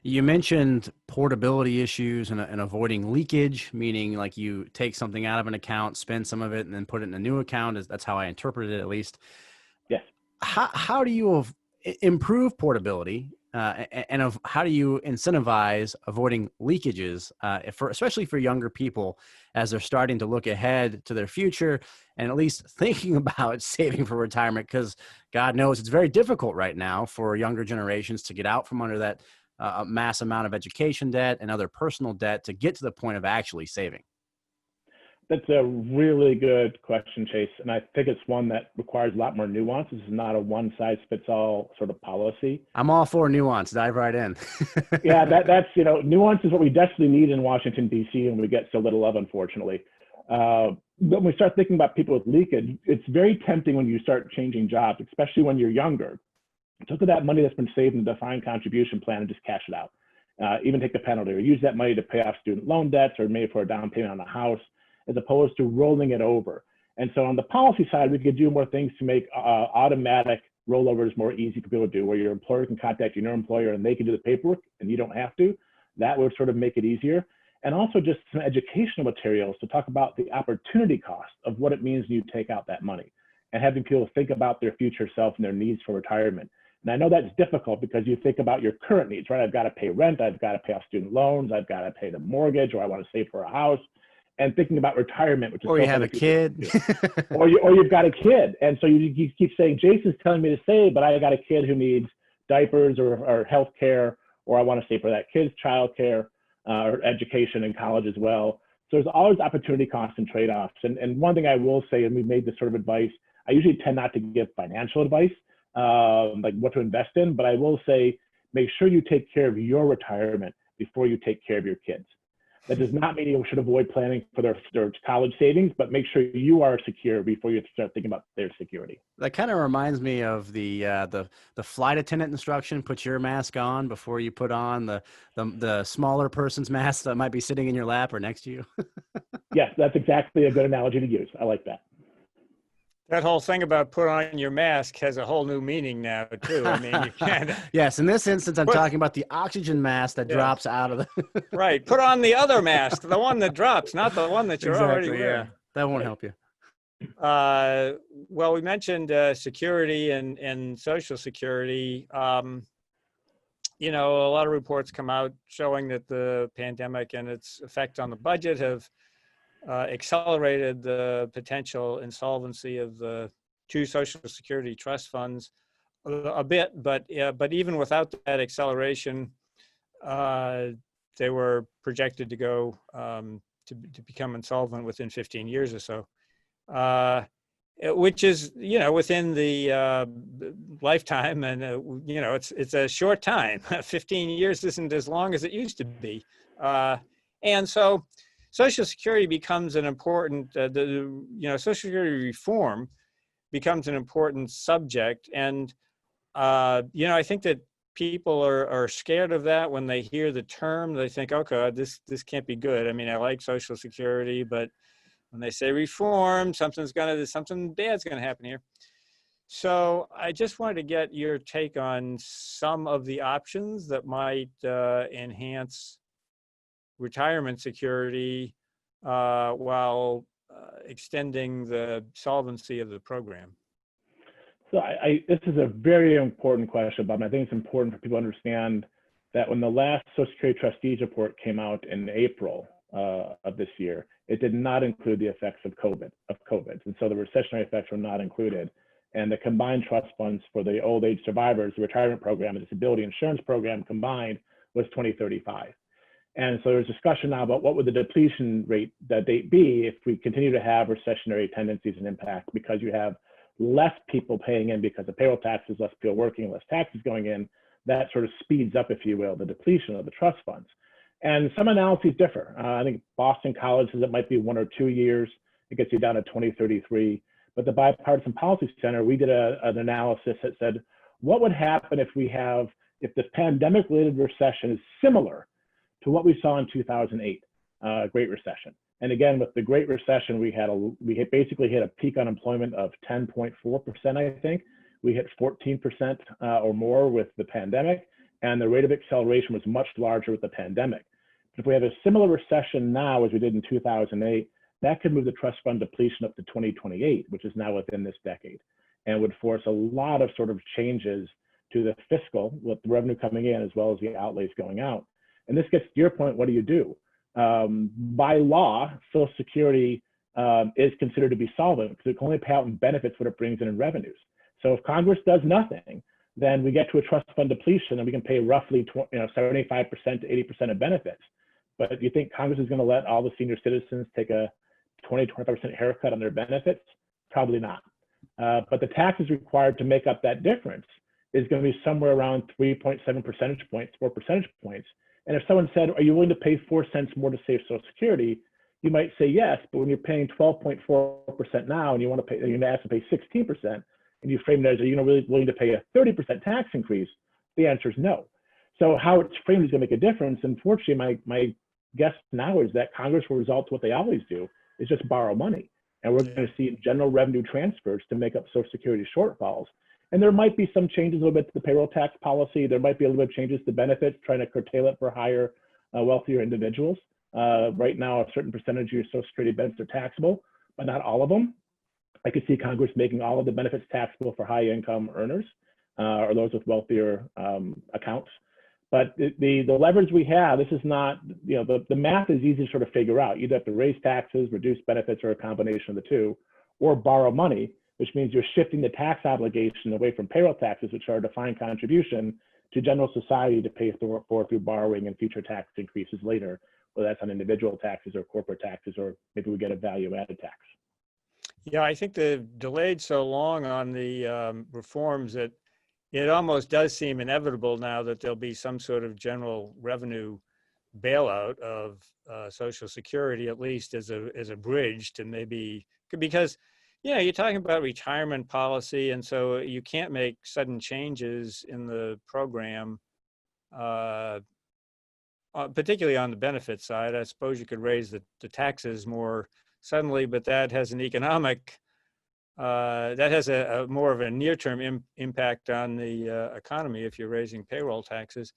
You mentioned portability issues and avoiding leakage, meaning like you take something out of an account, spend some of it, and then put it in a new account. That's how I interpreted it, at least. Yes. How do you improve portability, and how do you incentivize avoiding leakages, especially for younger people as they're starting to look ahead to their future and at least thinking about saving for retirement? Because God knows it's very difficult right now for younger generations to get out from under that mass amount of education debt and other personal debt to get to the point of actually saving. That's a really good question, Chase. And I think it's one that requires a lot more nuance. This is not a one-size-fits-all sort of policy. I'm all for nuance. Dive right in. Yeah, that's, nuance is what we desperately need in Washington, D.C., and we get so little of, unfortunately. But when we start thinking about people with leakage, it's very tempting when you start changing jobs, especially when you're younger. Look at that money that's been saved in the defined contribution plan and just cash it out. Even take the penalty or use that money to pay off student loan debts or maybe for a down payment on a house, as opposed to rolling it over. And so on the policy side, we could do more things to make automatic rollovers more easy for people to do, where your employer can contact your employer and they can do the paperwork and you don't have to. That would sort of make it easier. And also just some educational materials to talk about the opportunity cost of what it means when you take out that money and having people think about their future self and their needs for retirement. And I know that's difficult because you think about your current needs, right? I've got to pay rent, I've got to pay off student loans, I've got to pay the mortgage, or I want to save for a house. And thinking about retirement, which is or you have a kid, or you've got a kid, and so you keep saying, Jason's telling me to save, but I got a kid who needs diapers or health care, or I want to save for that kid's child care or education in college as well. So there's always opportunity costs and trade-offs. And one thing I will say, and we've made this sort of advice, I usually tend not to give financial advice, like what to invest in, but I will say, make sure you take care of your retirement before you take care of your kids. That does not mean you should avoid planning for their college savings, but make sure you are secure before you start thinking about their security. That kind of reminds me of the flight attendant instruction: put your mask on before you put on the smaller person's mask that might be sitting in your lap or next to you. Yes, that's exactly a good analogy to use. I like that. That whole thing about put on your mask has a whole new meaning now, too. I mean, you can't. Yes, in this instance, I'm talking about the oxygen mask that drops out of the. Right. Put on the other mask, the one that drops, not the one that you're already wearing. Yeah, that won't help you. Well, we mentioned security and Social Security. A lot of reports come out showing that the pandemic and its effect on the budget have accelerated the potential insolvency of the two Social Security trust funds a bit, but even without that acceleration, they were projected to go to become insolvent within 15 years or so, which is within the lifetime, and it's a short time. 15 years isn't as long as it used to be, and so Social Security becomes an important, Social Security reform becomes an important subject. And, I think that people are scared of that when they hear the term. They think, okay, this can't be good. I mean, I like Social Security, but when they say reform, something bad's gonna happen here. So I just wanted to get your take on some of the options that might enhance retirement security while extending the solvency of the program. So this is a very important question, Bob. And I think it's important for people to understand that when the last Social Security Trustees report came out in April of this year, it did not include the effects of COVID. And so the recessionary effects were not included. And the combined trust funds for the old age survivors, the retirement program, and disability insurance program combined was 2035. And so there's discussion now about what would the depletion rate date be if we continue to have recessionary tendencies and impact, because you have less people paying in because of payroll taxes, less people working, less taxes going in. That sort of speeds up, if you will, the depletion of the trust funds. And some analyses differ. I think Boston College says it might be 1 or 2 years. It gets you down to 2033. But the Bipartisan Policy Center, we did an analysis that said, what would happen if this pandemic-related recession is similar to what we saw in 2008, Great Recession. And again, with the Great Recession, we basically hit a peak unemployment of 10.4%, I think. We hit 14% or more with the pandemic. and the rate of acceleration was much larger with the pandemic. If we have a similar recession now as we did in 2008, that could move the trust fund depletion up to 2028, which is now within this decade, and would force a lot of sort of changes to the fiscal, with the revenue coming in as well as the outlays going out. And this gets to your point, what do you do? By law, Social Security is considered to be solvent because it can only pay out in benefits what it brings in revenues. So if Congress does nothing, then we get to a trust fund depletion and we can pay roughly 75% to 80% of benefits. But do you think Congress is going to let all the senior citizens take a 20-25% haircut on their benefits? Probably not. But the taxes required to make up that difference is going to be somewhere around 3.7 percentage points, 4 percentage points. And if someone said, are you willing to pay 4 cents more to save Social Security? You might say yes, but when you're paying 12.4% now and you want to pay, you're going to ask to pay 16%, and you frame it as, are you really willing to pay a 30% tax increase? The answer is no. So how it's framed is going to make a difference. Unfortunately, my guess now is that Congress will result to what they always do, is just borrow money. And we're going to see general revenue transfers to make up Social Security shortfalls. And there might be some changes a little bit to the payroll tax policy. There might be a little bit of changes to benefits, trying to curtail it for higher, wealthier individuals. Right now, a certain percentage of your Social Security benefits are taxable, but not all of them. I could see Congress making all of the benefits taxable for high income earners or those with wealthier accounts. But the leverage we have, this is not, the math is easy to sort of figure out. You'd have to raise taxes, reduce benefits, or a combination of the two, or borrow money, which means you're shifting the tax obligation away from payroll taxes, which are a defined contribution, to general society to pay for through borrowing and future tax increases later, whether that's on individual taxes or corporate taxes, or maybe we get a value-added tax. Yeah, I think they've delayed so long on the reforms that it almost does seem inevitable now that there'll be some sort of general revenue bailout of Social Security, at least as a bridge to maybe, because you're talking about retirement policy, and so you can't make sudden changes in the program, particularly on the benefit side. I suppose you could raise the taxes more suddenly, but that has an economic, that has a more of a near-term impact on the economy if you're raising payroll taxes.